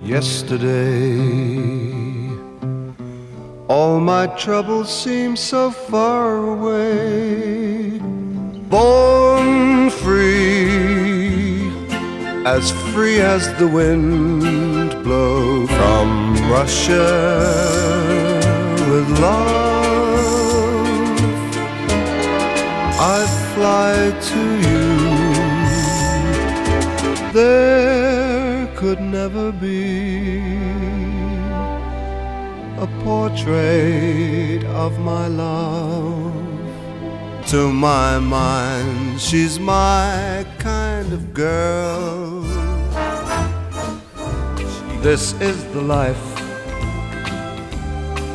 Yesterday, all my troubles seem so far away. Born free as the wind blow from Russia with love. I fly to you. There could never be a portrait of my love. To my mind, she's my kind of girl. This is the life.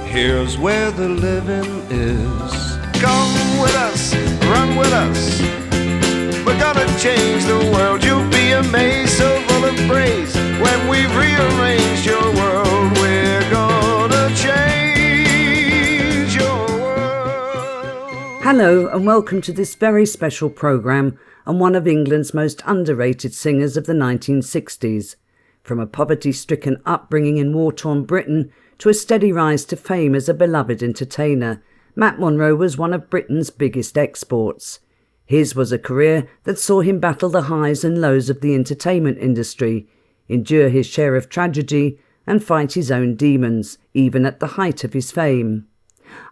Here's where the living is. Come with us, run with us. We're gonna change the world. You'll be amazed, so full of praise. When we've rearranged your world, we're gonna change your world. Hello and welcome to this very special programme on one of England's most underrated singers of the 1960s. From a poverty-stricken upbringing in war-torn Britain to a steady rise to fame as a beloved entertainer, Matt Monro was one of Britain's biggest exports. His was a career that saw him battle the highs and lows of the entertainment industry, endure his share of tragedy and fight his own demons, even at the height of his fame.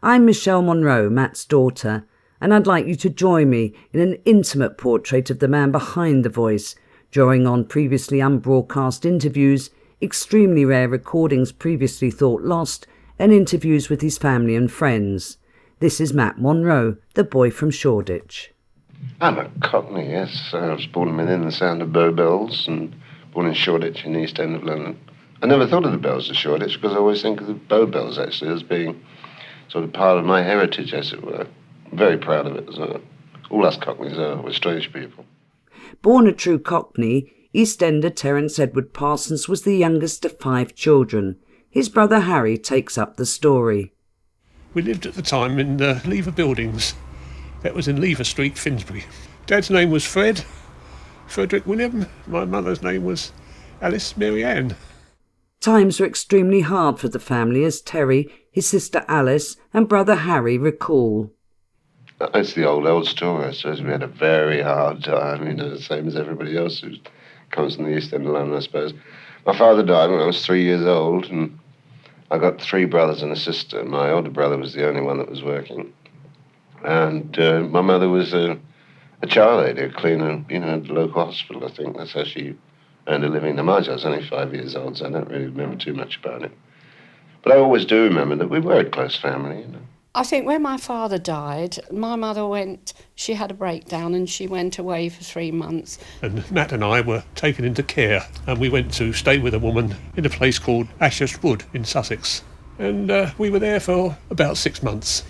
I'm Michele Monro, Matt's daughter, and I'd like you to join me in an intimate portrait of the man behind the voice, drawing on previously unbroadcast interviews, extremely rare recordings previously thought lost, and interviews with his family and friends. This is Matt Monro, the boy from Shoreditch. I'm a Cockney, yes. I was born within the sound of Bow Bells and born in Shoreditch in the East End of London. I never thought of the bells of Shoreditch because I always think of the Bow Bells actually as being sort of part of my heritage, as it were. I'm very proud of it as well. All us Cockneys are. We're strange people. Born a true Cockney, EastEnder Terence Edward Parsons was the youngest of 5 children. His brother Harry takes up the story. We lived at the time in the Lever Buildings. That was in Lever Street, Finsbury. Dad's name was Frederick William. My mother's name was Alice Mary Ann. Times were extremely hard for the family as Terry, his sister Alice and brother Harry recall. It's the old story, I suppose. We had a very hard time, the same as everybody else who comes from the East End of London, I suppose. My father died when I was 3 years old, and I got 3 brothers and a sister. My older brother was the only one that was working. And my mother was a child lady, a cleaner, at the local hospital, I think. That's how she earned a living. Now, mind you, I was only 5 years old, so I don't really remember too much about it. But I always do remember that we were a close family, I think when my father died, my mother she had a breakdown and she went away for 3 months. And Matt and I were taken into care, and we went to stay with a woman in a place called Ashurst Wood in Sussex. And we were there for about 6 months.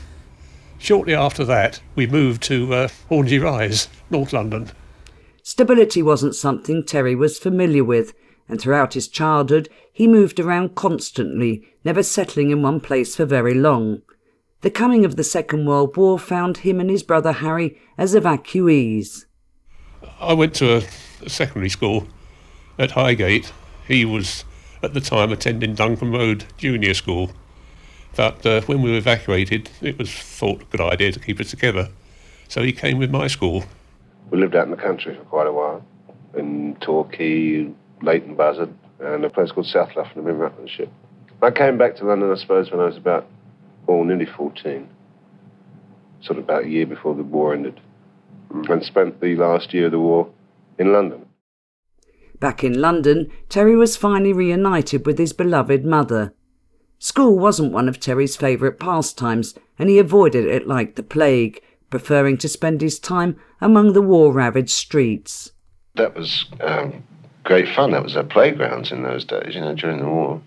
Shortly after that, we moved to Hornsey Rise, North London. Stability wasn't something Terry was familiar with, and throughout his childhood he moved around constantly, never settling in one place for very long. The coming of the Second World War found him and his brother Harry as evacuees. I went to a secondary school at Highgate. He was, at the time, attending Duncan Road Junior School. But when we were evacuated, it was thought a good idea to keep us together. So he came with my school. We lived out in the country for quite a while, in Torquay, Leighton Buzzard, and a place called South Luffenham in Rutlandshire. I came back to London, I suppose, when I was nearly 14, sort of about a year before the war ended, and spent the last year of the war in London. Back in London, Terry was finally reunited with his beloved mother. School wasn't one of Terry's favourite pastimes, and he avoided it like the plague, preferring to spend his time among the war-ravaged streets. That was great fun. That was our playgrounds in those days, during the war.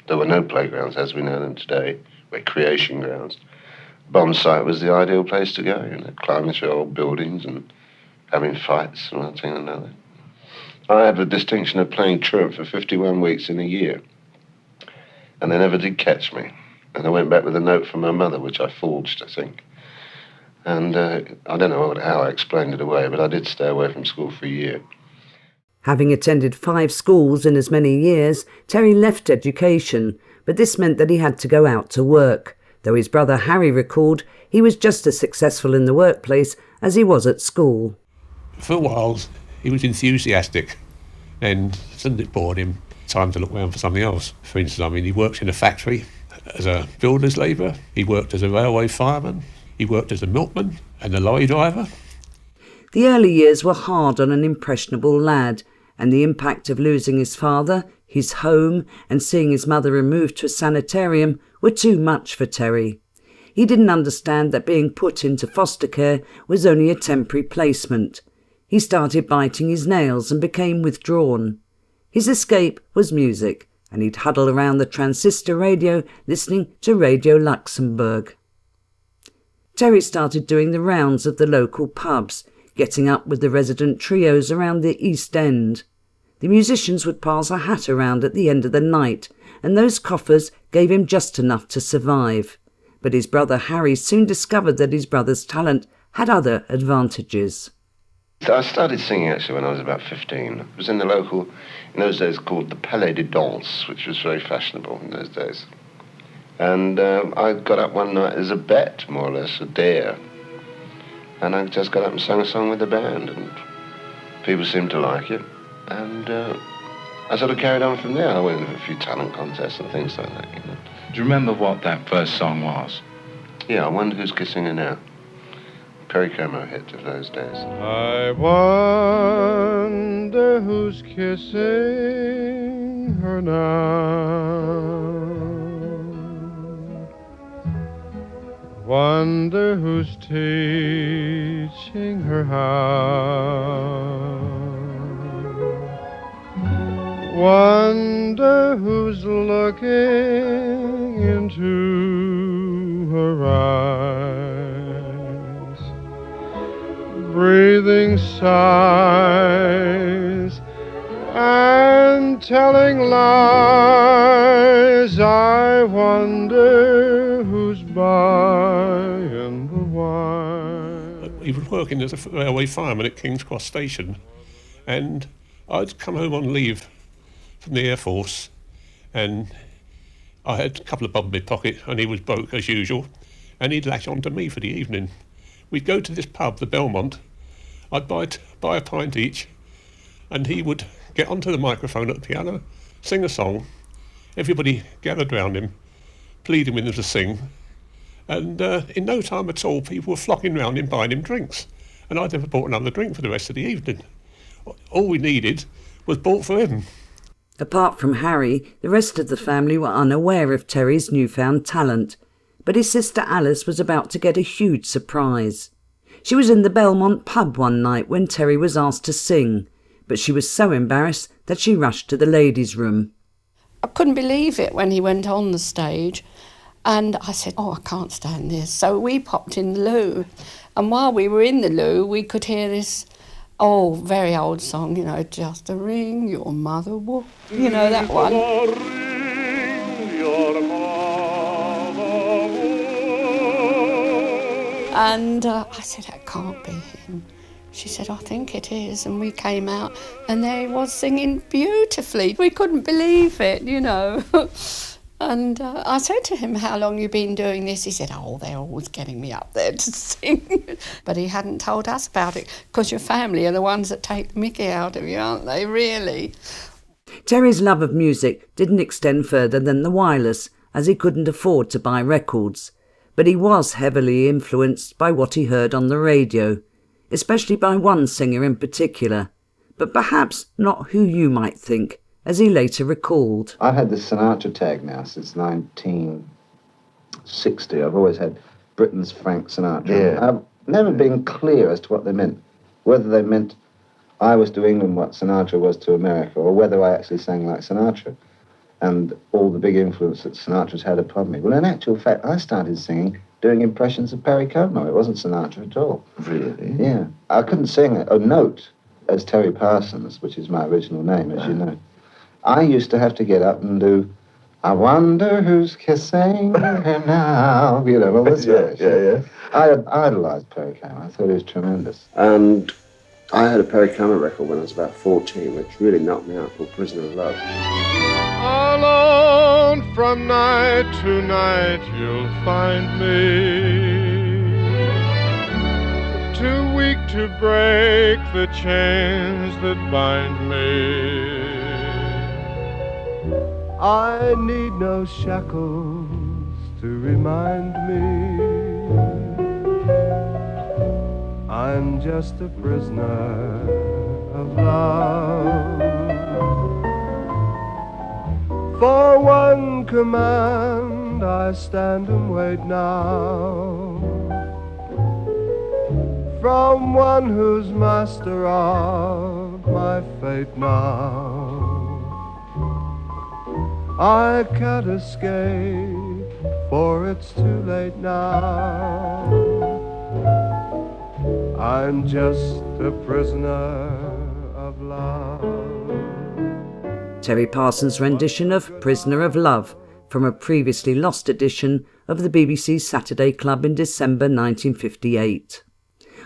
There were no playgrounds as we know them today. Recreation grounds. Bomb site was the ideal place to go, climbing through old buildings and having fights and one thing and another. I had the distinction of playing truant for 51 weeks in a year, and they never did catch me. And I went back with a note from my mother, which I forged, I think. And I don't know how I explained it away, but I did stay away from school for a year. Having attended 5 schools in as many years, Terry left education, but this meant that he had to go out to work, though his brother Harry recalled he was just as successful in the workplace as he was at school. For a while, he was enthusiastic, and as soon as it bored him, time to look around for something else. For instance, he worked in a factory as a builder's labourer, he worked as a railway fireman, he worked as a milkman and a lorry driver. The early years were hard on an impressionable lad, and the impact of losing his father, his home, and seeing his mother removed to a sanitarium were too much for Terry. He didn't understand that being put into foster care was only a temporary placement. He started biting his nails and became withdrawn. His escape was music, and he'd huddle around the transistor radio listening to Radio Luxembourg. Terry started doing the rounds of the local pubs, getting up with the resident trios around the East End. The musicians would pass a hat around at the end of the night, and those coffers gave him just enough to survive. But his brother Harry soon discovered that his brother's talent had other advantages. I started singing actually when I was about 15. It was in the local, in those days called the Palais de Danse, which was very fashionable in those days. And I got up one night as a bet, more or less, a dare. And I just got up and sang a song with the band, and people seemed to like it. And I sort of carried on from there. I went into a few talent contests and things like that, you know. Do you remember what that first song was? Yeah, I Wonder Who's Kissing Her Now. Perry Como hit of those days. I wonder who's kissing her now. Wonder who's teaching her how. Wonder who's looking into her eyes, breathing sighs and telling lies. I wonder who's buying the wine. He was working as a railway fireman at King's Cross Station, and I'd come home on leave from the Air Force, and I had a couple of bob in my pocket, and he was broke as usual, and he'd latch on to me for the evening. We'd go to this pub, the Belmont. I'd buy a pint each, and he would get onto the microphone at the piano, sing a song. Everybody gathered round him, pleading with him to sing, and in no time at all, people were flocking round him, buying him drinks, and I never bought another drink for the rest of the evening. All we needed was bought for him. Apart from Harry, the rest of the family were unaware of Terry's newfound talent, but his sister Alice was about to get a huge surprise. She was in the Belmont pub one night when Terry was asked to sing, but she was so embarrassed that she rushed to the ladies' room. I couldn't believe it when he went on the stage, and I said, I can't stand this. So we popped in the loo, and while we were in the loo, we could hear this very old song, just a ring your mother wore, that one. And I said, that can't be him. She said, I think it is. And we came out, and there he was singing beautifully. We couldn't believe it, And I said to him, how long you been doing this? He said, they're always getting me up there to sing. But he hadn't told us about it, because your family are the ones that take the mickey out of you, aren't they, really? Terry's love of music didn't extend further than the wireless, as he couldn't afford to buy records. But he was heavily influenced by what he heard on the radio, especially by one singer in particular, but perhaps not who you might think, as he later recalled. I've had this Sinatra tag now since 1960. I've always had Britain's Frank Sinatra. Yeah. I've never been clear as to what they meant, whether they meant I was to England what Sinatra was to America, or whether I actually sang like Sinatra, and all the big influence that Sinatra's had upon me. Well, in actual fact, I started singing, doing impressions of Perry Como. It wasn't Sinatra at all. Really? Yeah. I couldn't sing a note as Terry Parsons, which is my original name, as you know. I used to have to get up and do, I wonder who's kissing her now, all this. Yeah. I idolised Perry Como. I thought he was tremendous. And I had a Perry Como record when I was about 14, which really knocked me out, called Prisoner of Love. Alone from night to night you'll find me, too weak to break the chains that bind me. I need no shackles to remind me I'm just a prisoner of love. For one command I stand and wait now, from one who's master of my fate now. I can't escape, for it's too late now. I'm just a prisoner of love. Terry Parsons' rendition of Prisoner of Love from a previously lost edition of the BBC's Saturday Club in December 1958.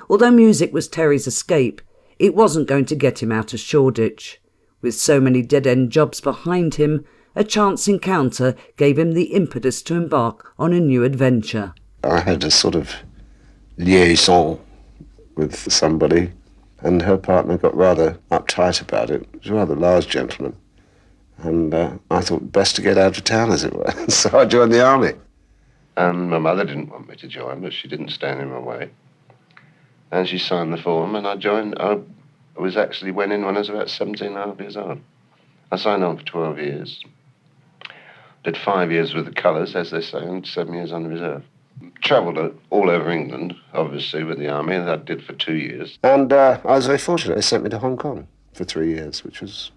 Although music was Terry's escape, it wasn't going to get him out of Shoreditch. With so many dead-end jobs behind him, a chance encounter gave him the impetus to embark on a new adventure. I had a sort of liaison with somebody, and her partner got rather uptight about it. He was a rather large gentleman. And I thought best to get out of town, as it were. So I joined the army. And my mother didn't want me to join, but she didn't stand in my way. And she signed the form, and I joined. I went in when I was about 17 and a half years old. I signed on for 12 years. Did 5 years with the colours, as they say, and 7 years on the reserve. Travelled all over England, obviously, with the army, and I did for 2 years. And I was very fortunate. They sent me to Hong Kong for 3 years, which was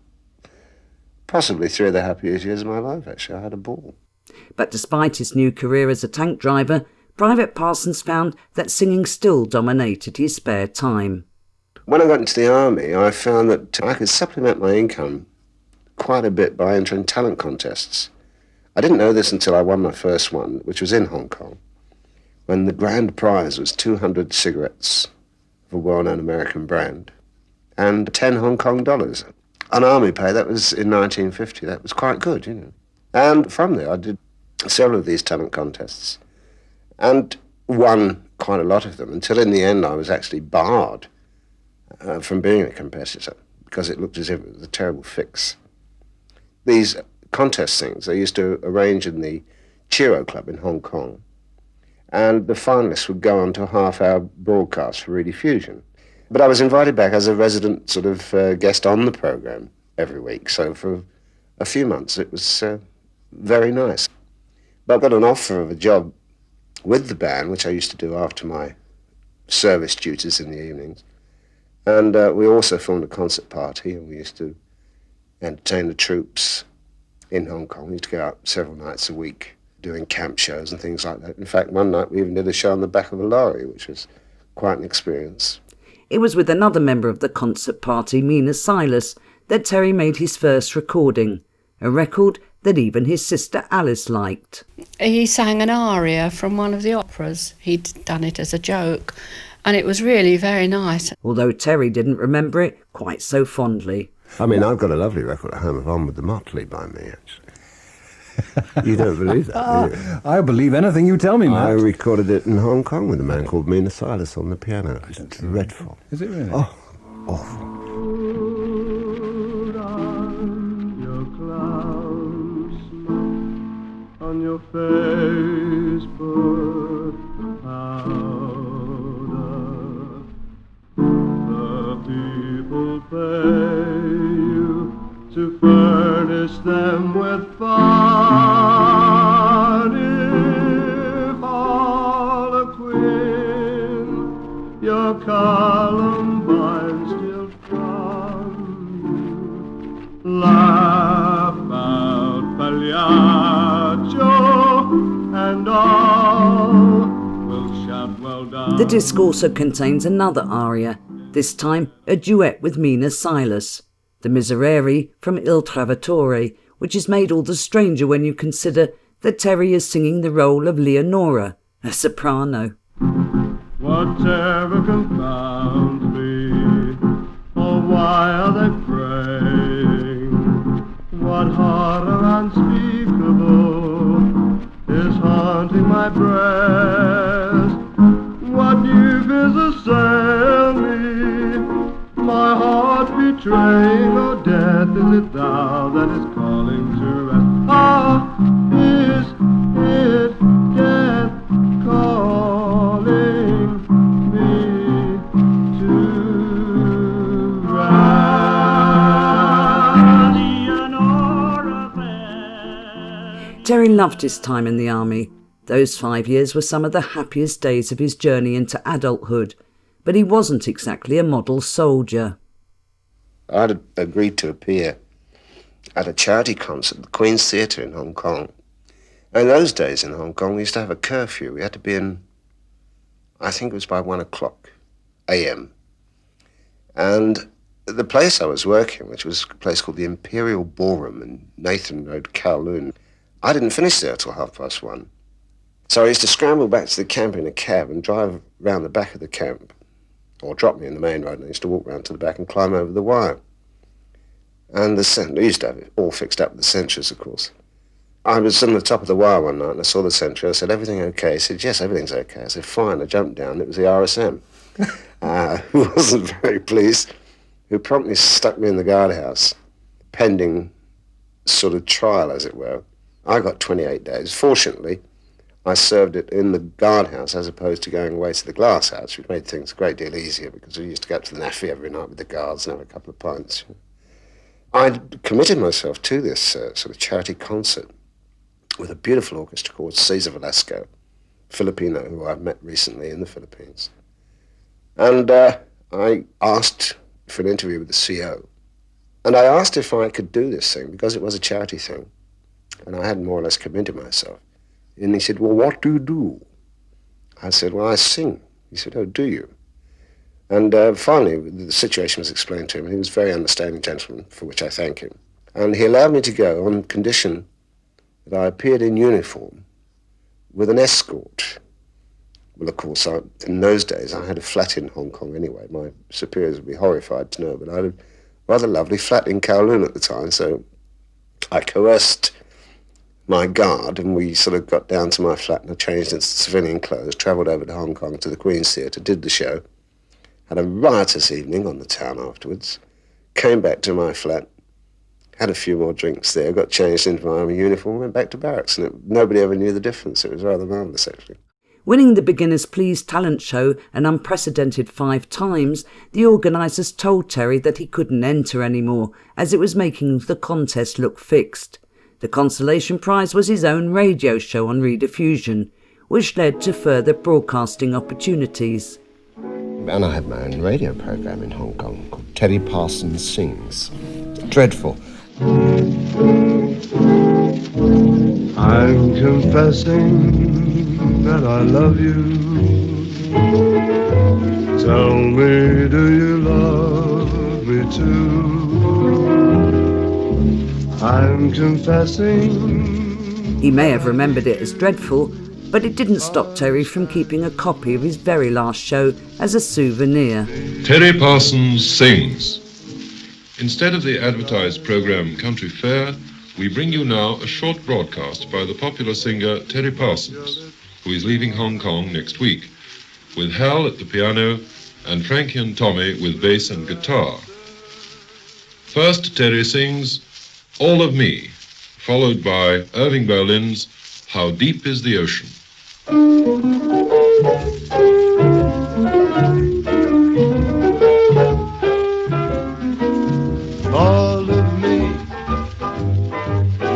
possibly 3 of the happiest years of my life, actually. I had a ball. But despite his new career as a tank driver, Private Parsons found that singing still dominated his spare time. When I got into the army, I found that I could supplement my income quite a bit by entering talent contests. I didn't know this until I won my first one, which was in Hong Kong, when the grand prize was 200 cigarettes of a well-known American brand and 10 Hong Kong dollars. On army pay, that was in 1950. That was quite good, you know. And from there, I did several of these talent contests and won quite a lot of them, until in the end I was actually barred from being a competitor because it looked as if it was a terrible fix. These contest things, they used to arrange in the Chiro Club in Hong Kong, and the finalists would go on to a half-hour broadcast for rediffusion. But I was invited back as a resident sort of guest on the programme every week, so for a few months it was very nice. But I got an offer of a job with the band, which I used to do after my service duties in the evenings, and we also formed a concert party, and we used to entertain the troops in Hong Kong. We used to go out several nights a week doing camp shows and things like that. In fact, one night we even did a show on the back of a lorry, which was quite an experience. It was with another member of the concert party, Mina Silas, that Terry made his first recording, a record that even his sister Alice liked. He sang an aria from one of the operas. He'd done it as a joke, and it was really very nice. Although Terry didn't remember it quite so fondly. I mean, I've got a lovely record at home of On With the Motley by me, actually. You don't believe that, do you? I believe anything you tell me, Matt. I recorded it in Hong Kong with a man called Mina Silas on the piano. It's dreadful. Is it really? Oh, awful. On your face put the powder. The people pay you to furnish them with fun. If Harlequin, your Columbine still from you, laugh out Pagliaccio, and all will shout well done. The disc also contains another aria, this time a duet with Mina Silas, the Miserere from Il Trovatore, which is made all the stranger when you consider that Terry is singing the role of Leonora, a soprano. Whatever confounds me why are they praying? What horror unspeakable is haunting my breast? What new fears assail me? My heart betraying, oh death, is it thou that is calling to rest? Ah, is it death calling me to rest? Terry loved his time in the army. Those 5 years were some of the happiest days of his journey into adulthood, but he wasn't exactly a model soldier. I'd agreed to appear at a charity concert at the Queen's Theatre in Hong Kong. In those days in Hong Kong, we used to have a curfew. We had to be in, I think it was by 1 o'clock a.m. And the place I was working, which was a place called the Imperial Ballroom in Nathan Road, Kowloon, I didn't finish there till 1:30. So I used to scramble back to the camp in a cab and drive round the back of the camp, or drop me in the main road, and I used to walk round to the back and climb over the wire. And we used to have it all fixed up with the sentries, of course. I was on the top of the wire one night and I saw the sentry. I said, "Everything okay?" He said, "Yes, everything's okay." I said, "Fine." I jumped down. It was the RSM, who wasn't very pleased, who promptly stuck me in the guardhouse, pending sort of trial, as it were. I got 28 days. Fortunately, I served it in the guardhouse as opposed to going away to the glass house, which made things a great deal easier because we used to go up to the Naffy every night with the guards and have a couple of pints. I'd committed myself to this sort of charity concert with a beautiful orchestra called Cesar Velasco, Filipino, who I've met recently in the Philippines. And I asked for an interview with the CO. And I asked if I could do this thing because it was a charity thing. And I had more or less committed myself. And he said, "Well, what do you do?" I said, "Well, I sing." He said, "Oh, do you?" And finally, the situation was explained to him, and he was a very understanding gentleman, for which I thank him. And he allowed me to go on condition that I appeared in uniform with an escort. Well, of course, in those days, I had a flat in Hong Kong anyway. My superiors would be horrified to know, but I had a rather lovely flat in Kowloon at the time, so I coerced my guard, and we sort of got down to my flat and I changed into civilian clothes, travelled over to Hong Kong to the Queen's Theatre, did the show, had a riotous evening on the town afterwards, came back to my flat, had a few more drinks there, got changed into my army uniform, went back to barracks, and nobody ever knew the difference. It was rather marvellous, actually. Winning the Beginners Please talent show an unprecedented 5 times, the organisers told Terry that he couldn't enter anymore, as it was making the contest look fixed. The consolation prize was his own radio show on rediffusion, which led to further broadcasting opportunities. And I had my own radio program in Hong Kong called Terry Parsons Sings. Dreadful. I'm confessing that I love you. Tell me, do you love me too? I'm confessing. He may have remembered it as dreadful, but it didn't stop Terry from keeping a copy of his very last show as a souvenir. Terry Parsons Sings. Instead of the advertised program Country Fair, we bring you now a short broadcast by the popular singer Terry Parsons, who is leaving Hong Kong next week, with Hal at the piano and Frankie and Tommy with bass and guitar. First, Terry sings All of Me, followed by Irving Berlin's How Deep is the Ocean. All of me,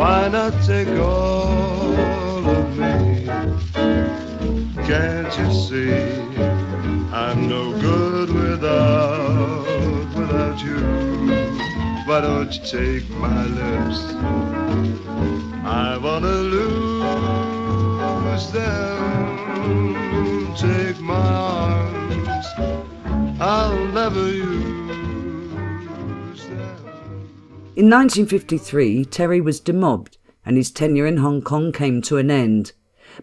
why not take all of me? Can't you see I'm no good without you? Why don't you take my lips? I wanna lose them. Take my arms, I'll never use them. In 1953, Terry was demobbed and his tenure in Hong Kong came to an end.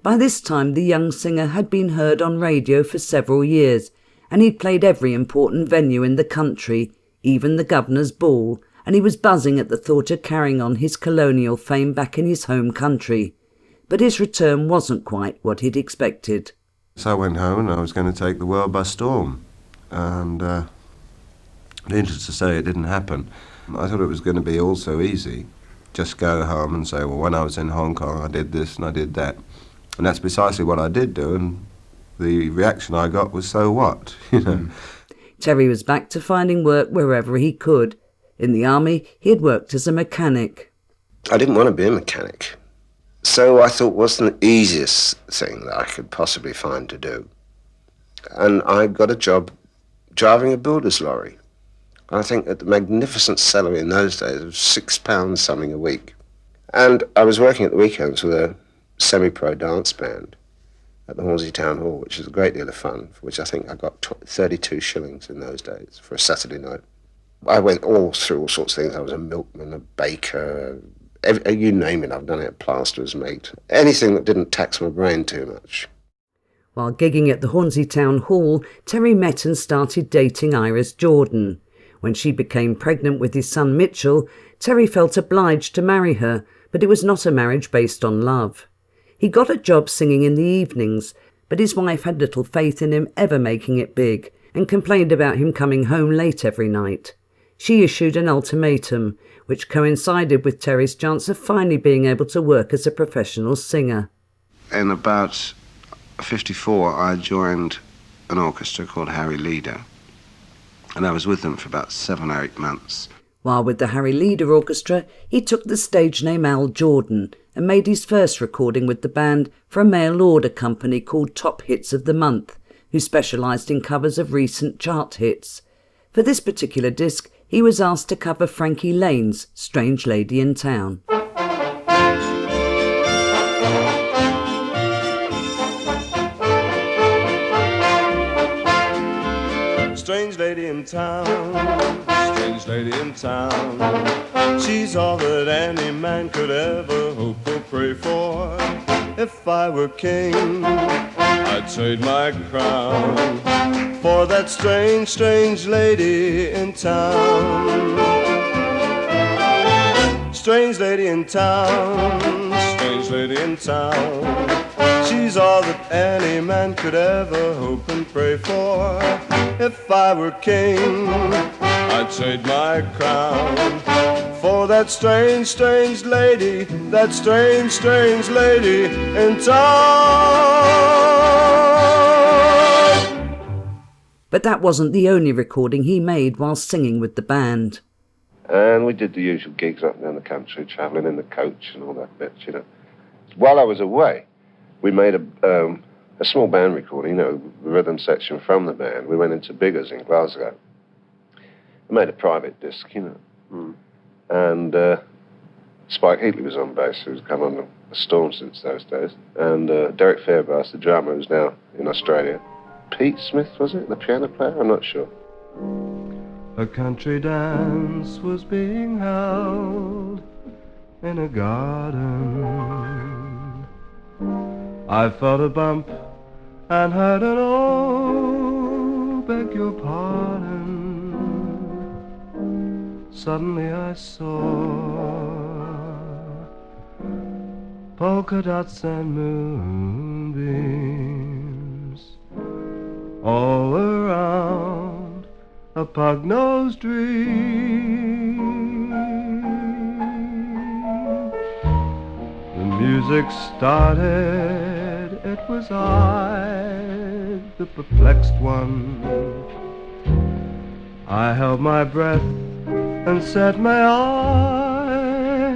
By this time, the young singer had been heard on radio for several years, and he'd played every important venue in the country, even the governor's ball, and he was buzzing at the thought of carrying on his colonial fame back in his home country. But his return wasn't quite what he'd expected. So I went home and I was going to take the world by storm. And needless to say, it didn't happen. I thought it was going to be all so easy. Just go home and say, well, when I was in Hong Kong, I did this and I did that. And that's precisely what I did do, and the reaction I got was, so what, you know. Terry was back to finding work wherever he could. In the army, he had worked as a mechanic. I didn't want to be a mechanic. So I thought, what's the easiest thing that I could possibly find to do? And I got a job driving a builder's lorry. I think at the magnificent salary in those days of £6 something a week. And I was working at the weekends with a semi-pro dance band at the Hornsey Town Hall, which was a great deal of fun, for which I think I got 32 shillings in those days for a Saturday night. I went all through all sorts of things. I was a milkman, a baker, you name it, I've done it, plasterer's mate. Anything that didn't tax my brain too much. While gigging at the Hornsey Town Hall, Terry met and started dating Iris Jordan. When she became pregnant with his son Mitchell, Terry felt obliged to marry her, but it was not a marriage based on love. He got a job singing in the evenings, but his wife had little faith in him ever making it big and complained about him coming home late every night. She issued an ultimatum, which coincided with Terry's chance of finally being able to work as a professional singer. In about 54, I joined an orchestra called Harry Leader, and I was with them for about 7 or 8 months. While with the Harry Leader Orchestra, he took the stage name Al Jordan and made his first recording with the band for a mail-order company called Top Hits of the Month, who specialised in covers of recent chart hits. For this particular disc, he was asked to cover Frankie Lane's Strange Lady in Town. Strange lady in town, strange lady in town. She's all that any man could ever hope or pray for. If I were king, I'd trade my crown for that strange, strange lady in town. Strange lady in town, strange lady in town. She's all that any man could ever hope and pray for. If I were king, I'd trade my crown for that strange, strange lady, that strange, strange lady in town. But that wasn't the only recording he made while singing with the band. And we did the usual gigs up and down the country, travelling in the coach and all that bit, you know. While I was away, we made a small band recording, you know, the rhythm section from the band. We went into Biggers in Glasgow. We made a private disc, you know. And Spike Heatley was on bass, who's come on a storm since those days. And Derek Fairbrass, the drummer, who's now in Australia. Pete Smith, was it, the piano player? I'm not sure. A country dance was being held in a garden. I felt a bump and heard an "oh, beg your pardon." Suddenly I saw polka dots and moonbeams all around a pug-nosed dream. The music started, it was I, the perplexed one. I held my breath and said, may I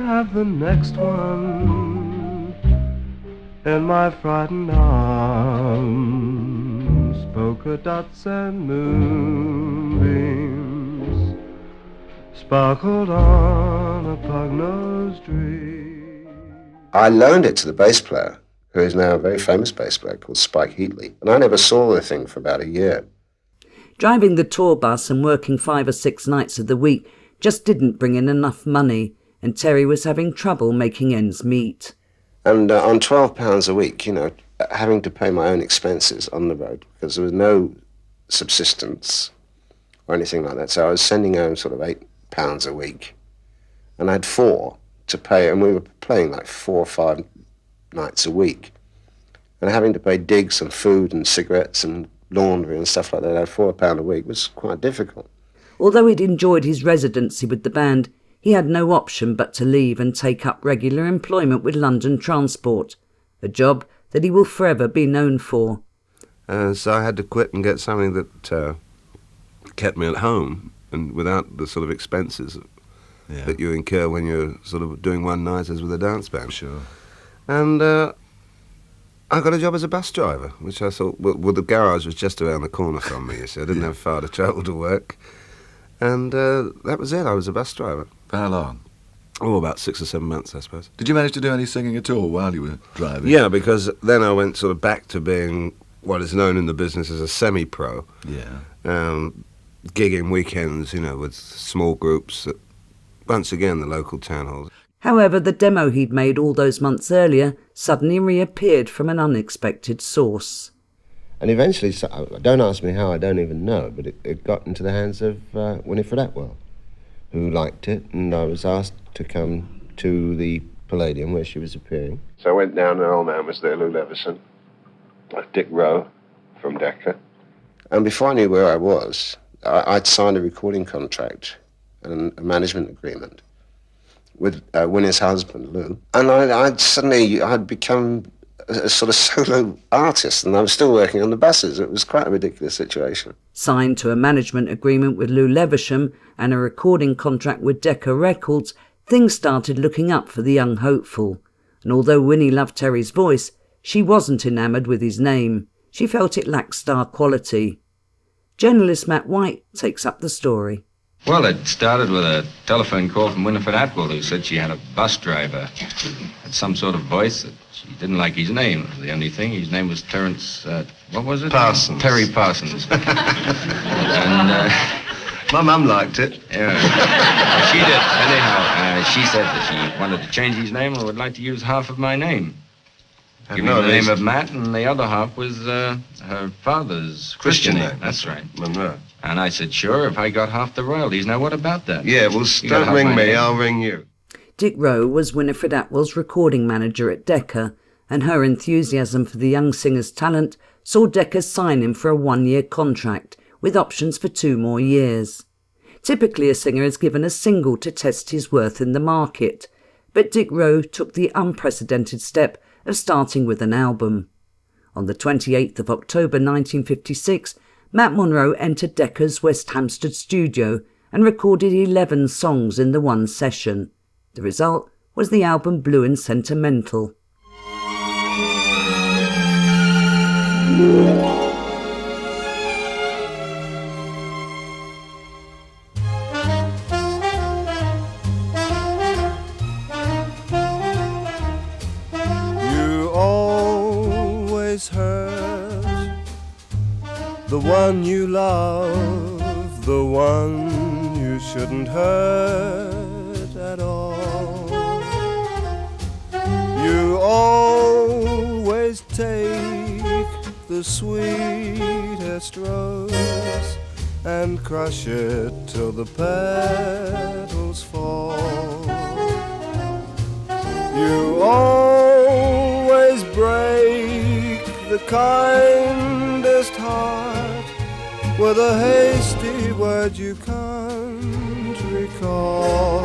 have the next one? In my frightened arms, polka dots and moonbeams sparkled on a pug-nosed dream. I loaned it to the bass player, who is now a very famous bass player called Spike Heatley, and I never saw the thing for about a year. Driving the tour bus and working 5 or 6 nights of the week just didn't bring in enough money, and Terry was having trouble making ends meet. And on £12 a week, you know, having to pay my own expenses on the road, because there was no subsistence or anything like that. So I was sending home sort of £8 a week, and I had 4 to pay, and we were playing like 4 or 5 nights a week, and having to pay digs and food and cigarettes and laundry and stuff like that at £4 a week was quite difficult. Although he'd enjoyed his residency with the band, he had no option but to leave and take up regular employment with London Transport, a job that he will forever be known for. So I had to quit and get something that kept me at home and without the sort of expenses that you incur when you're sort of doing one-nighters with a dance band. Sure. And I got a job as a bus driver, which I thought, well, the garage was just around the corner from me, so I didn't have far to travel to work. And that was it. I was a bus driver. For how long? Oh, about 6 or 7 months, I suppose. Did you manage to do any singing at all while you were driving? Yeah, because then I went sort of back to being what is known in the business as a semi-pro. Yeah. Gigging weekends, you know, with small groups at, once again, the local town halls. However, the demo he'd made all those months earlier suddenly reappeared from an unexpected source. And eventually, don't ask me how, I don't even know, but it got into the hands of Winifred Atwell, who liked it, and I was asked to come to the Palladium where she was appearing. So I went down, and an old man was there, Lou Leveson, Dick Rowe from Decca. And before I knew where I was, I'd signed a recording contract and a management agreement with Winnie's husband, Lou. And I'd become a sort of solo artist, and I was still working on the buses. It was quite a ridiculous situation. Signed to a management agreement with Lou Leversham and a recording contract with Decca Records, things started looking up for the young hopeful. And although Winnie loved Terry's voice, she wasn't enamoured with his name. She felt it lacked star quality. Journalist Matt White takes up the story. Well, it started with a telephone call from Winifred Atwell, who said she had a bus driver. Had some sort of voice that she didn't like his name. It was the only thing. His name was Terence, what was it? Parsons. Terry Parsons. And my mum liked it. Yeah, she did. Anyhow, she said that she wanted to change his name and would like to use half of my name. Give me the name of Matt, and the other half was her father's Christian name. That's right. Monroe. And I said, sure, if I got half the royalties. Now, what about that? Yeah, well, don't ring me, I'll ring you. Dick Rowe was Winifred Atwell's recording manager at Decca, and her enthusiasm for the young singer's talent saw Decca sign him for a 1-year contract, with options for 2 more years. Typically, a singer is given a single to test his worth in the market, but Dick Rowe took the unprecedented step of starting with an album. On the 28th of October 1956, Matt Monro entered Decca's West Hampstead studio and recorded 11 songs in the one session. The result was the album Blue and Sentimental. You always hurt the one you love, the one you shouldn't hurt at all. You always take the sweetest rose and crush it till the petals fall. You always break the kindest heart with a hasty word you can't recall.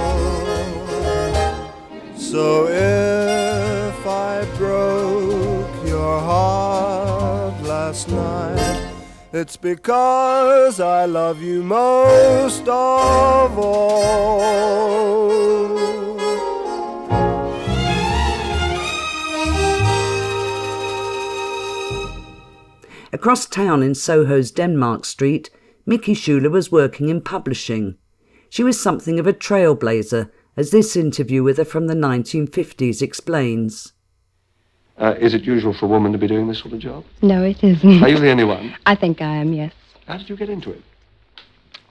So if I broke your heart last night, it's because I love you most of all. Across town in Soho's Denmark Street, Mickey Schuler was working in publishing. She was something of a trailblazer, as this interview with her from the 1950s explains. Is it usual for a woman to be doing this sort of job? No, it isn't. Are you the only one? I think I am, yes. How did you get into it?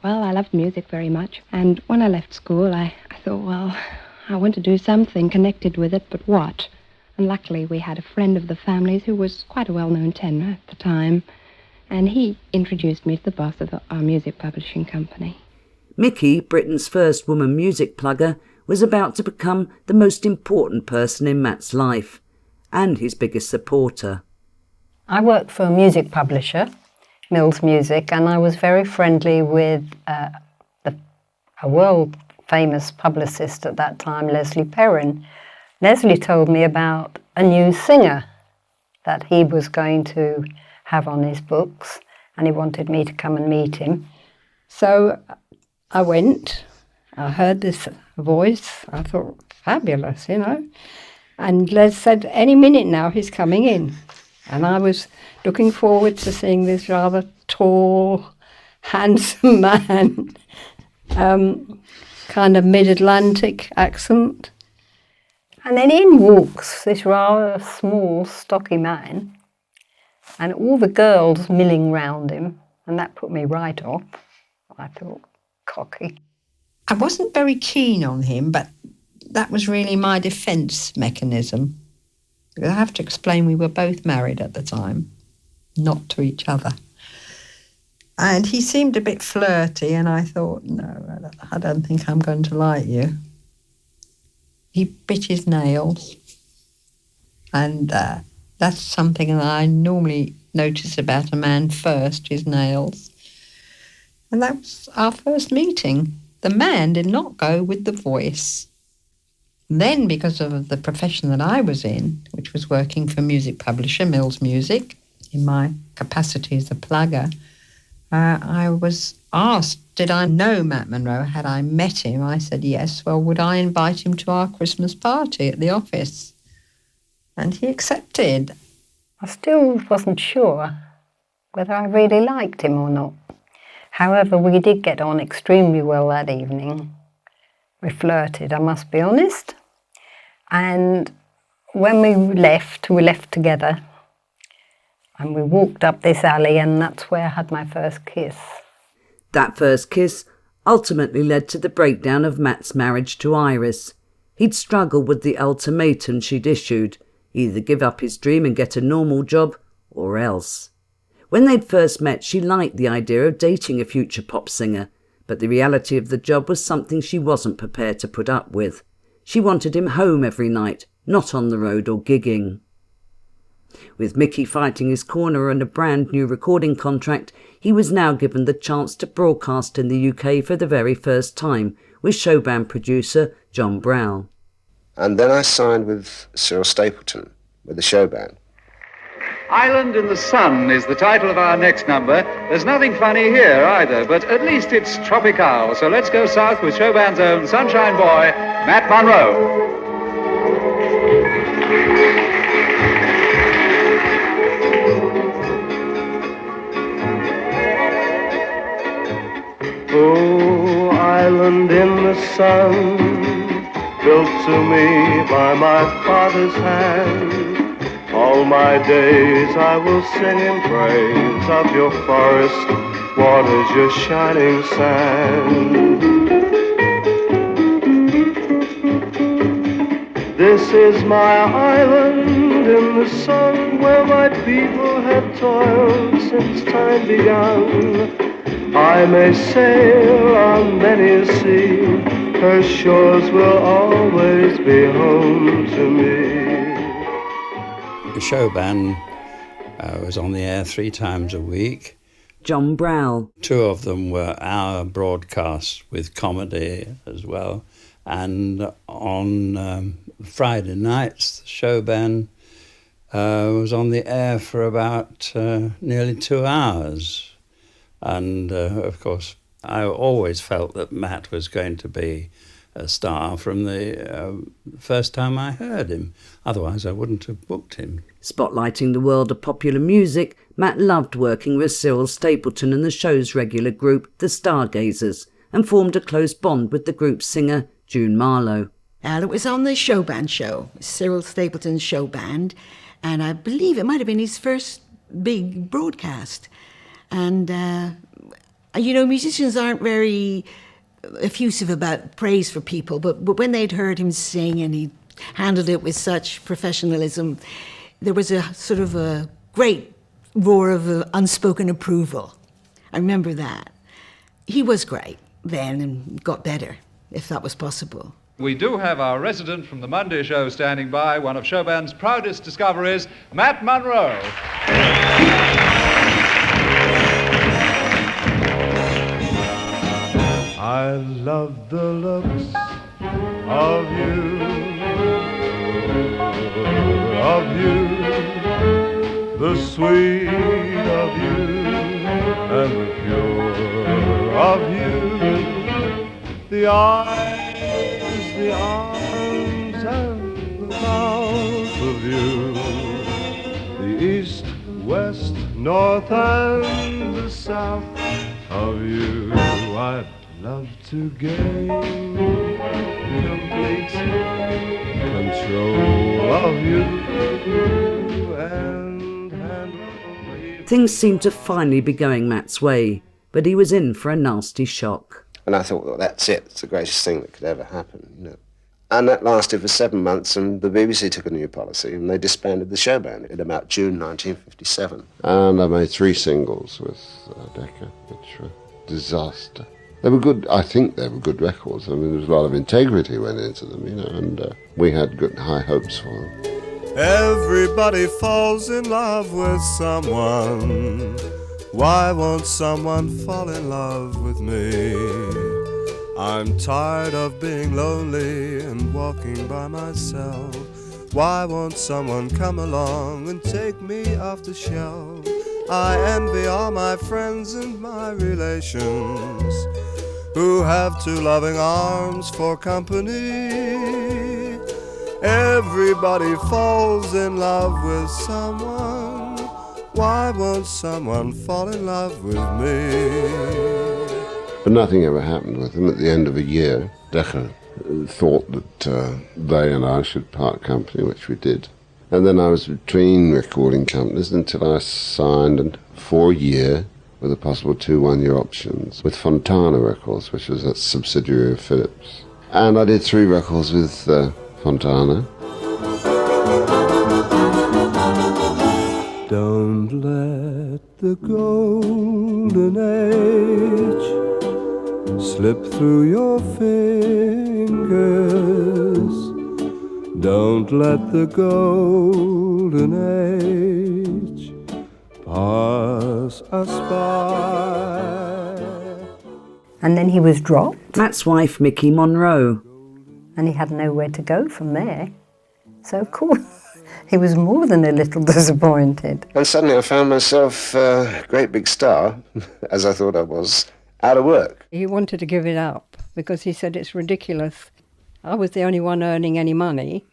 Well, I loved music very much, and when I left school, I thought, well, I want to do something connected with it, but what? And luckily we had a friend of the family's who was quite a well-known tenor at the time, and he introduced me to the boss of our music publishing company. Mickey, Britain's first woman music plugger, was about to become the most important person in Matt's life, and his biggest supporter. I worked for a music publisher, Mills Music, and I was very friendly with a world-famous publicist at that time, Leslie Perrin. Leslie told me about a new singer that he was going to have on his books, and he wanted me to come and meet him. So I went, I heard this voice, I thought, fabulous, you know. And Les said, any minute now he's coming in. And I was looking forward to seeing this rather tall, handsome man, kind of mid-Atlantic accent. And then in walks this rather small, stocky man, and all the girls milling round him, and that put me right off. I thought, cocky. I wasn't very keen on him, but that was really my defence mechanism. I have to explain we were both married at the time, not to each other. And he seemed a bit flirty, and I thought, no, I don't think I'm going to like you. He bit his nails, and that's something that I normally notice about a man first, his nails. And that was our first meeting. The man did not go with the voice. Then, because of the profession that I was in, which was working for music publisher, Mills Music, in my capacity as a plugger, I was asked, did I know Matt Monro? Had I met him? I said yes. Well, would I invite him to our Christmas party at the office? And he accepted. I still wasn't sure whether I really liked him or not. However, we did get on extremely well that evening. We flirted, I must be honest. And when we left together. And we walked up this alley, and that's where I had my first kiss. That first kiss ultimately led to the breakdown of Matt's marriage to Iris. He'd struggled with the ultimatum she'd issued, either give up his dream and get a normal job, or else. When they'd first met, she liked the idea of dating a future pop singer, but the reality of the job was something she wasn't prepared to put up with. She wanted him home every night, not on the road or gigging. With Mickey fighting his corner and a brand new recording contract, he was now given the chance to broadcast in the UK for the very first time with showband producer John Brown. And then I signed with Cyril Stapleton, with the showband. Island in the Sun is the title of our next number. There's nothing funny here either, but at least it's tropical. So let's go south with showband's own sunshine boy, Matt Monro. Oh, island in the sun, built to me by my father's hand. All my days I will sing in praise of your forest waters, your shining sand. This is my island in the sun, where my people have toiled since time began. I may sail on many a sea, her shores will always be home to me. The showband was on the air 3 times a week. John Brown. 2 of them were our broadcasts with comedy as well. And on Friday nights, the showband was on the air for about nearly 2 hours. And, of course, I always felt that Matt was going to be a star from the first time I heard him. Otherwise, I wouldn't have booked him. Spotlighting the world of popular music, Matt loved working with Cyril Stapleton and the show's regular group, the Stargazers, and formed a close bond with the group's singer, June Marlowe. It was on the showband show, Cyril Stapleton's show band, and I believe it might have been his first big broadcast. And, musicians aren't very effusive about praise for people, but when they'd heard him sing and he handled it with such professionalism, there was a sort of a great roar of unspoken approval. I remember that. He was great then and got better, if that was possible. We do have our resident from the Monday show standing by, one of Showband's proudest discoveries, Matt Monro. I love the looks of you, the sweet of you, and the pure of you, the eyes, the arms, and the mouth of you, the east, west, north, and the south of you. I'd love to gain complete control of you and handle. Things seemed to finally be going Matt's way, but he was in for a nasty shock. And I thought, well, that's it. It's the greatest thing that could ever happen, you know. And that lasted for 7 months, and the BBC took a new policy, and they disbanded the show band in about June 1957. And I made 3 singles with Decca, which were disaster. They were good. I think they were good records. I mean, there was a lot of integrity went into them, you know, and we had good high hopes for them. Everybody falls in love with someone. Why won't someone fall in love with me? I'm tired of being lonely and walking by myself. Why won't someone come along and take me off the shelf? I envy all my friends and my relations who have 2 loving arms for company. Everybody falls in love with someone. Why won't someone fall in love with me? But nothing ever happened with them. At the end of a year, Decca thought that they and I should part company, which we did. And then I was between recording companies until I signed for a year with a possible 2 one-year options with Fontana Records, which was a subsidiary of Philips. And I did 3 records with Fontana. Don't let the golden age slip through your fingers. Don't let the golden age pass us by. And then he was dropped. Matt's wife, Michele Monro. And he had nowhere to go from there. So of course, he was more than a little disappointed. And suddenly I found myself a great big star, as I thought I was, out of work. He wanted to give it up because he said it's ridiculous. I was the only one earning any money.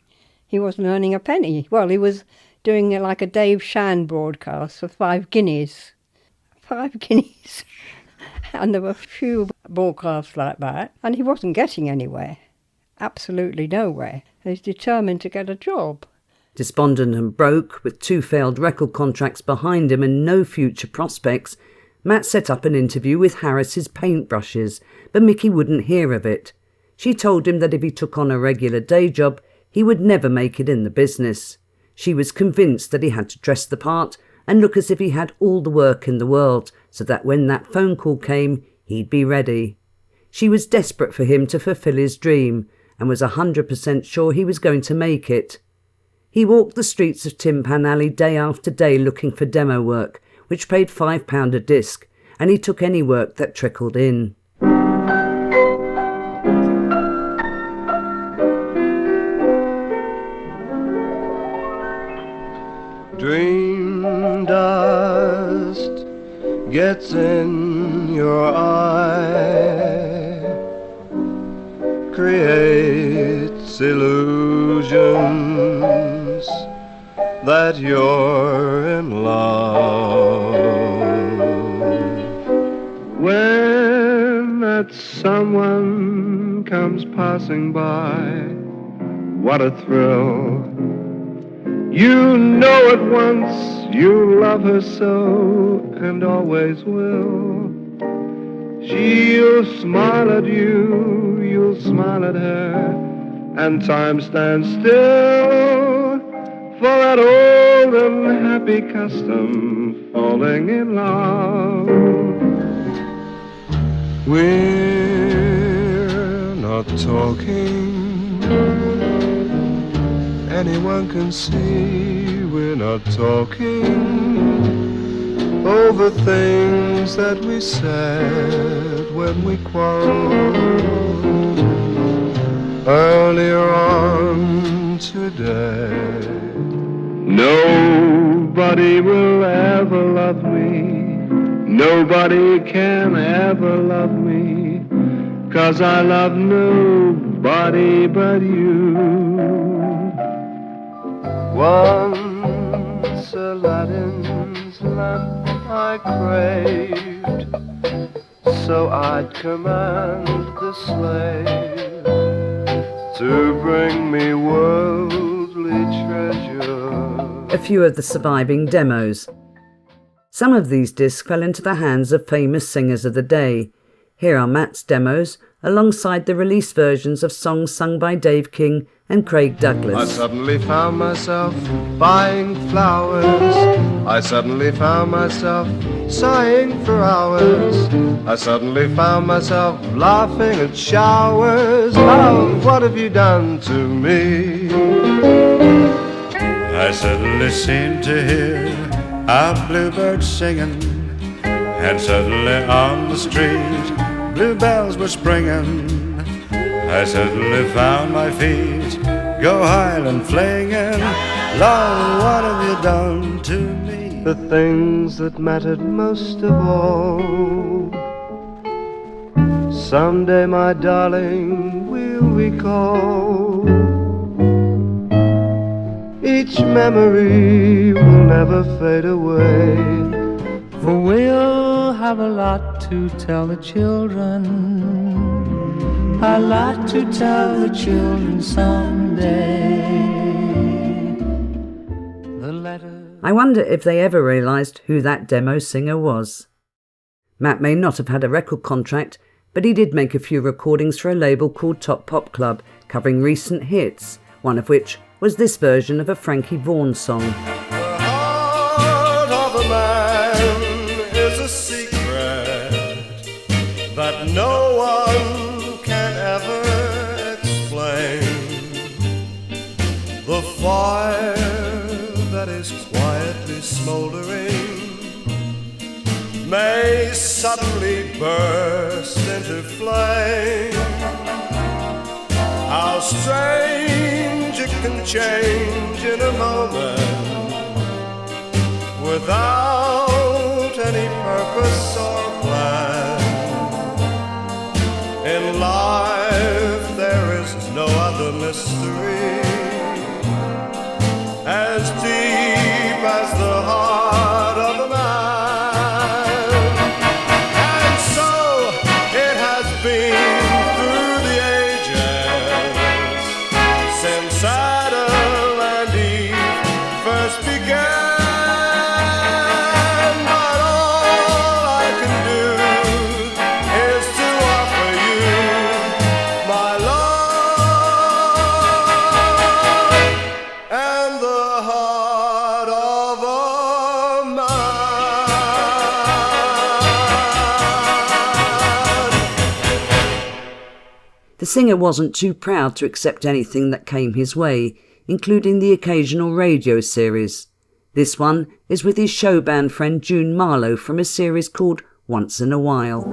He wasn't earning a penny. Well, he was doing it like a Dave Shan broadcast for 5 guineas. 5 guineas. And there were a few broadcasts like that, and he wasn't getting anywhere. Absolutely nowhere. He's determined to get a job. Despondent and broke, with 2 failed record contracts behind him and no future prospects, Matt set up an interview with Harris's Paintbrushes, but Mickey wouldn't hear of it. She told him that if he took on a regular day job, he would never make it in the business. She was convinced that he had to dress the part and look as if he had all the work in the world, so that when that phone call came, he'd be ready. She was desperate for him to fulfill his dream, and was 100% sure he was going to make it. He walked the streets of Tin Pan Alley day after day looking for demo work, which paid £5 a disc, and he took any work that trickled in. Dream dust gets in your eye, creates illusions that you're in love. When that someone comes passing by, what a thrill. You know at once you love her so, and always will. She'll smile at you, you'll smile at her, and time stands still for that old and happy custom falling in love. We're not talking, anyone can see we're not talking over things that we said when we quarreled earlier on today. Nobody will ever love me, nobody can ever love me, 'cause I love nobody but you. Once Aladdin's lamp I craved, so I'd command the slave to bring me worldly treasure. A few of the surviving demos. Some of these discs fell into the hands of famous singers of the day. Here are Matt's demos, alongside the release versions of songs sung by Dave King and Craig Douglas. I suddenly found myself buying flowers. I suddenly found myself sighing for hours. I suddenly found myself laughing at showers. Oh, what have you done to me? I suddenly seemed to hear a bluebird singing, and suddenly on the street bluebells were springing. I suddenly found my feet go Highland flinging. Lord, what have you done to me? The things that mattered most of all, someday, my darling, we'll recall. Each memory will never fade away, for we'll have a lot to tell the children, a lot to tell the children someday. The letter. I wonder if they ever realised who that demo singer was. Matt may not have had a record contract, but he did make a few recordings for a label called Top Pop Club, covering recent hits, one of which was this version of a Frankie Vaughan song. The heart of a man is a secret that no one can ever explain. The fire that is quietly smoldering may suddenly burst into flame. How strange it can change in a moment, without any purpose or plan. In life there is no other mystery as deep as the heart of a man. And so it has been through the ages, since Adam and Eve first began. But all I can do is to offer you my love and the heart of a The singer wasn't too proud to accept anything that came his way, including the occasional radio series. This one is with his show band friend June Marlowe from a series called Once in a While.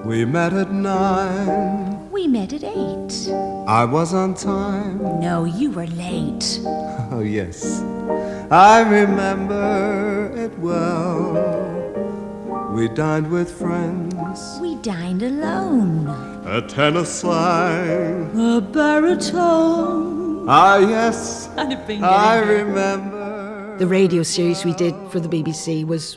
We met at 9. We met at 8. I was on time. No, you were late. Oh, yes. I remember it well. We dined with friends. We dined alone. A tenor sang. A baritone. Ah, yes. I remember. The radio series we did for the BBC was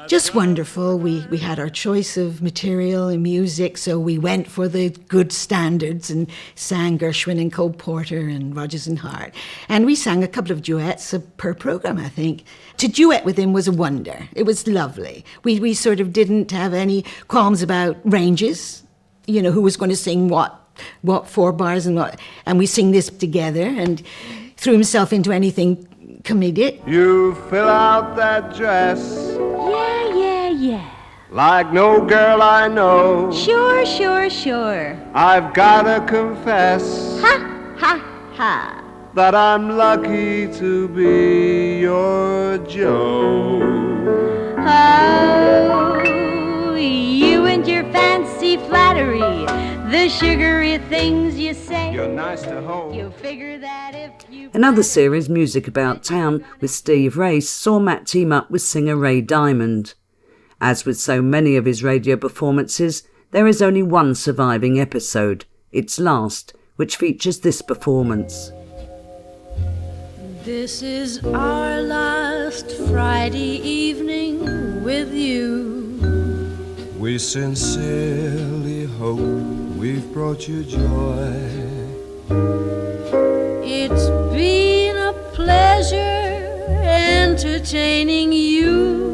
just wonderful. We had our choice of material and music, so we went for the good standards and sang Gershwin and Cole Porter and Rodgers and Hart. And we sang a couple of duets per programme, I think. To duet with him was a wonder. It was lovely. We sort of didn't have any qualms about ranges, you know, who was going to sing what 4 bars and what. And we sing this together, and threw himself into anything comedic. You fill out that dress Yeah. like no girl I know. Sure. I've gotta confess Ha. that I'm lucky to be your Joe. Oh, you and your fancy flattery, the sugary things you say. You're nice to hold. You figure that if you... Another series, Music About Town, with Steve Race, saw Matt team up with singer Ray Diamond. As with so many of his radio performances, there is only one surviving episode, its last, which features this performance. This is our last Friday evening with you. We sincerely hope we've brought you joy. It's been a pleasure entertaining you.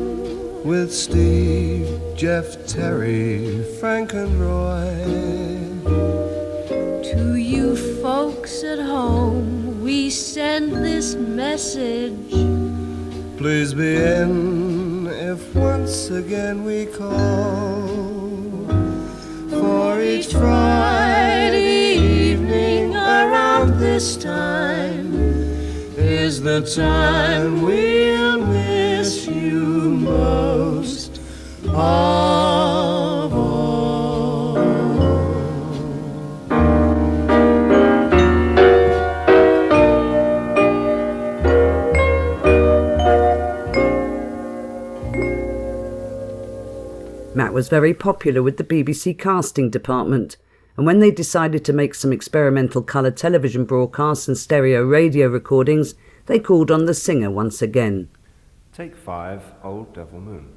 With Steve, Jeff, Terry, Frank and Roy. To you folks at home, we send this message. Please be in if once again we call. For each Friday evening around this time is the time we'll miss you most of all. Matt was very popular with the BBC casting department, and when they decided to make some experimental colour television broadcasts and stereo radio recordings, they called on the singer once again. Take 5, Old Devil Moon.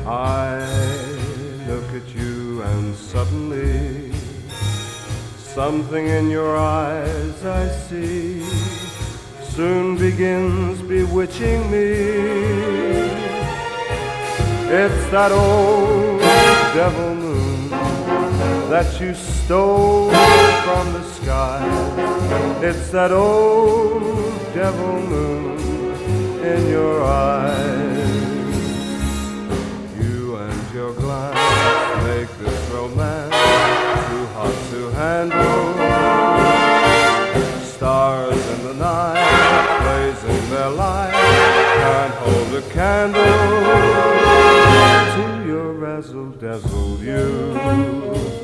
I look at you and suddenly something in your eyes I see soon begins bewitching me. It's that old devil moon that you stole from the sky. It's that old devil moon in your eyes. You and your glance make this romance too hot to handle. Stars in the night blazing their light can't hold a candle to your razzle-dazzle. You've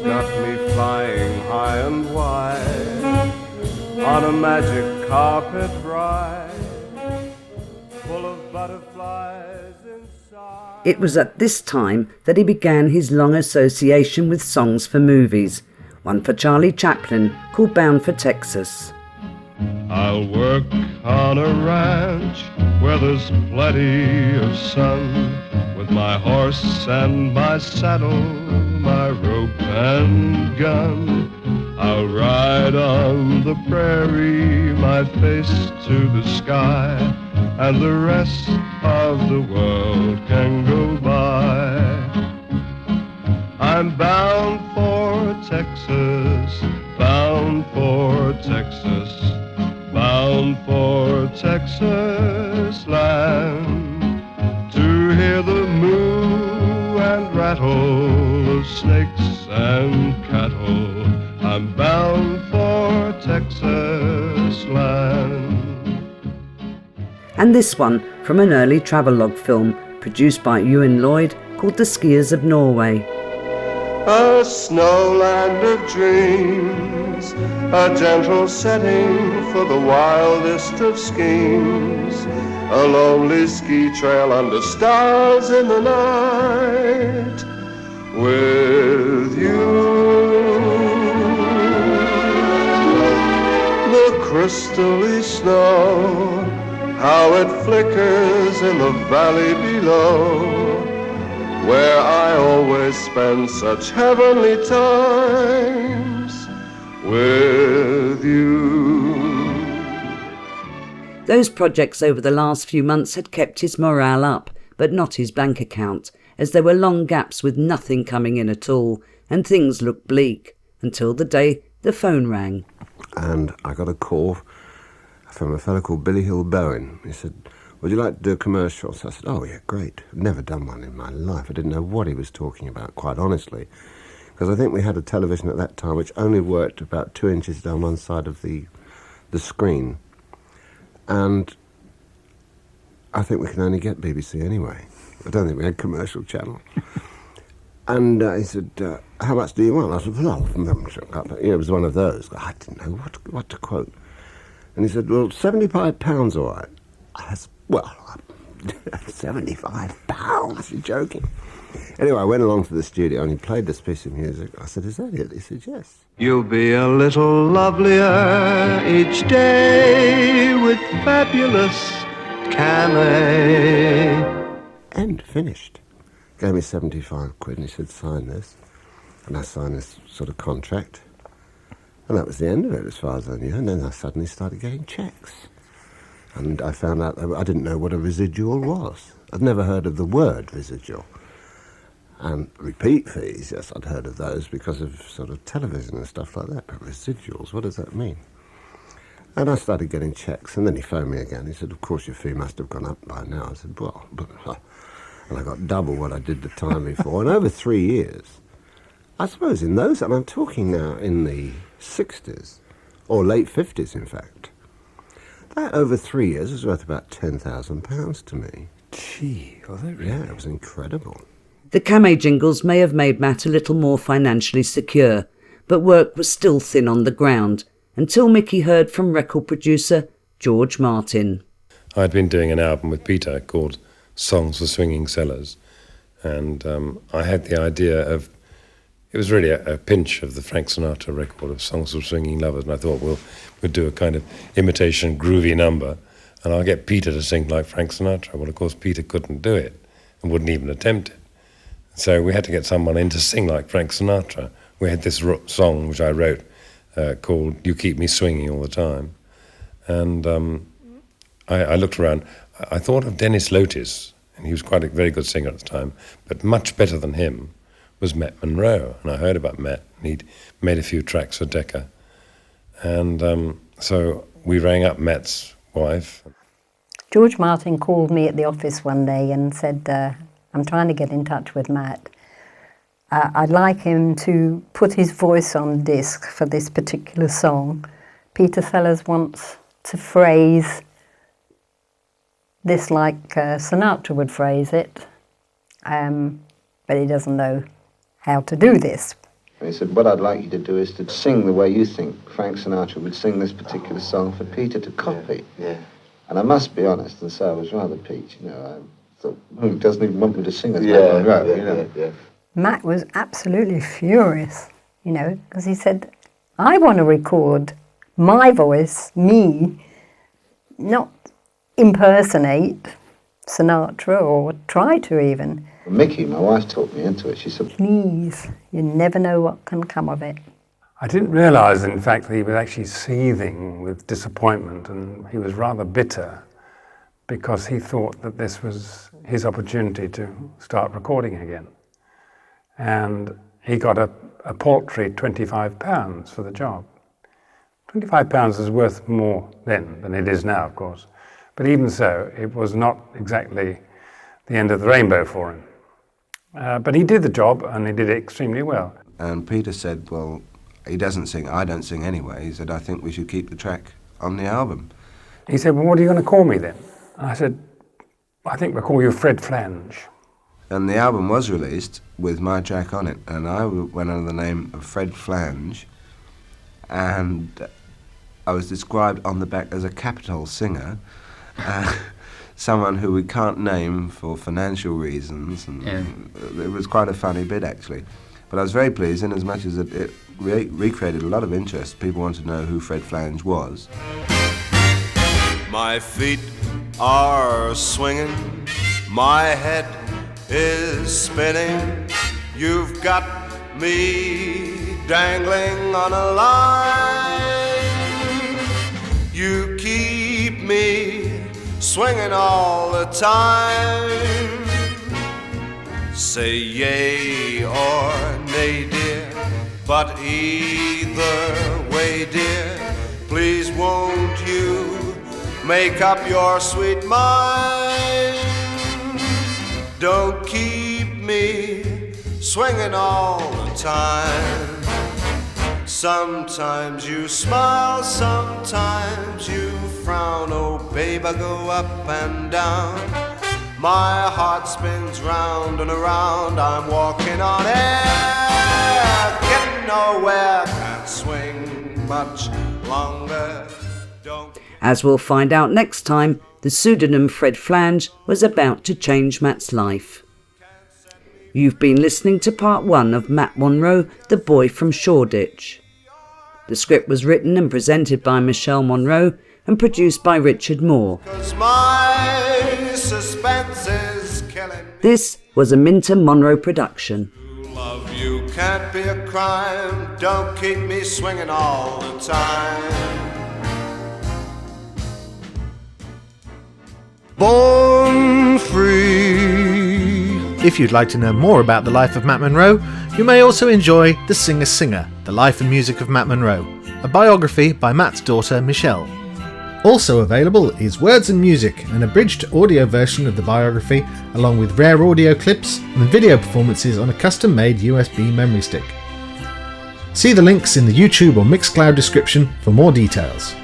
got me flying high and wide on a magic carpet ride full of butterflies inside. It was at this time that he began his long association with songs for movies, one for Charlie Chaplin called Bound for Texas. I'll work on a ranch where there's plenty of sun, with my horse and my saddle, my rope and gun. I'll ride on the prairie, my face to the sky, and the rest of the world can go by. I'm bound for Texas, bound for Texas, bound for Texas land, to hear the moo and rattle of snakes and cattle. I'm bound for Texas land. And this one from an early travelogue film produced by Ewan Lloyd called The Skiers of Norway. A snowland of dreams, a gentle setting for the wildest of schemes, a lonely ski trail under stars in the night, with you. The crystally snow, how it flickers in the valley below, where I always spend such heavenly times with you. Those projects over the last few months had kept his morale up, but not his bank account, as there were long gaps with nothing coming in at all, and things looked bleak, until the day the phone rang. And I got a call from a fellow called Billy Hill Bowen. He said, would you like to do a commercial? So I said, oh yeah, great. I've never done one in my life. I didn't know what he was talking about, quite honestly, because I think we had a television at that time which only worked about 2 inches down one side of the screen. And I think we can only get BBC anyway. I don't think we had commercial channel. And he said, how much do you want? I said, well, it was one of those. I didn't know what to quote. And he said, well, £75 all right. I said, well, £75? You're joking. Anyway, I went along to the studio and he played this piece of music. I said, is that it? He said, yes. You'll be a little lovelier each day with fabulous Cammy. And finished. Gave me 75 quid and he said, sign this. And I signed this sort of contract. And that was the end of it as far as I knew. And then I suddenly started getting checks. And I found out that I didn't know what a residual was. I'd never heard of the word residual. And repeat fees, yes, I'd heard of those because of sort of television and stuff like that. But residuals, what does that mean? And I started getting checks, and then he phoned me again. He said, of course, your fee must have gone up by now. I said, well, and I got double what I did the time before. And over 3 years, I suppose in those, and I'm talking now in the 60s, or late 50s, in fact, that over 3 years was worth about £10,000 to me. Gee, was it really? Yeah, it was incredible. The Cammy jingles may have made Matt a little more financially secure, but work was still thin on the ground, until Mickey heard from record producer George Martin. I'd been doing an album with Peter called Songs for Swinging Sellers, and I had the idea of, it was really a pinch of the Frank Sinatra record of Songs for Swinging Lovers, and I thought, we'll do a kind of imitation groovy number, and I'll get Peter to sing like Frank Sinatra. Well, of course, Peter couldn't do it, and wouldn't even attempt it. So we had to get someone in to sing like Frank Sinatra. We had this song which I wrote called You Keep Me Swinging All the Time. And I looked around. I thought of Dennis Lotis, and he was quite a very good singer at the time, but much better than him was Matt Monro. And I heard about Matt, and he'd made a few tracks for Decca. And so we rang up Matt's wife. George Martin called me at the office one day and said, I'm trying to get in touch with Matt. I'd like him to put his voice on disc for this particular song. Peter Sellers wants to phrase this like Sinatra would phrase it, but he doesn't know how to do this. He said, what I'd like you to do is to sing the way you think Frank Sinatra would sing this particular song for Peter to copy. Yeah. And I must be honest and say I was rather piqued, you know. I thought, he doesn't even want me to sing as Matt Monro, you know. Yeah. Matt was absolutely furious, you know, because he said, I want to record my voice, me, not impersonate Sinatra or try to even. Mickey, my wife, talked me into it. She said, please, you never know what can come of it. I didn't realise, in fact, that he was actually seething with disappointment, and he was rather bitter because he thought that this was his opportunity to start recording again. And he got a paltry £25 for the job. £25 is worth more then than it is now, of course. But even so, it was not exactly the end of the rainbow for him. But he did the job, and he did it extremely well. And Peter said, well, he doesn't sing, I don't sing anyway. He said, I think we should keep the track on the album. He said, well, what are you going to call me then? And I said, I think we'll call you Fred Flange. And the album was released with my track on it, and I went under the name of Fred Flange, and I was described on the back as a capital singer, someone who we can't name for financial reasons, and it was quite a funny bit actually. But I was very pleased in as much as it recreated a lot of interest. People wanted to know who Fred Flange was. My feet are swinging, my head is spinning, you've got me dangling on a line. You keep me swinging all the time, Say yea or nay, dear, but either way, dear, please won't you make up your sweet mind? Don't keep me swinging all the time. Sometimes you smile, sometimes you frown. Oh babe, I go up and down. My heart spins round and around. I'm walking on air, getting nowhere, can't swing much longer. As we'll find out next time, the pseudonym Fred Flange was about to change Matt's life. You've been listening to part 1 of Matt Monro, The Boy from Shoreditch. The script was written and presented by Michele Monro and produced by Richard Moore. My suspense is killing me. This was a Mint and Monro production. Love you can't be a crime. Don't keep me swinging all the time. Born Free. If you'd like to know more about the life of Matt Monro, you may also enjoy The Singer, The Life and Music of Matt Monro, a biography by Matt's daughter Michele. Also available is Words and Music, an abridged audio version of the biography, along with rare audio clips and video performances on a custom-made USB memory stick. See the links in the YouTube or Mixcloud description for more details.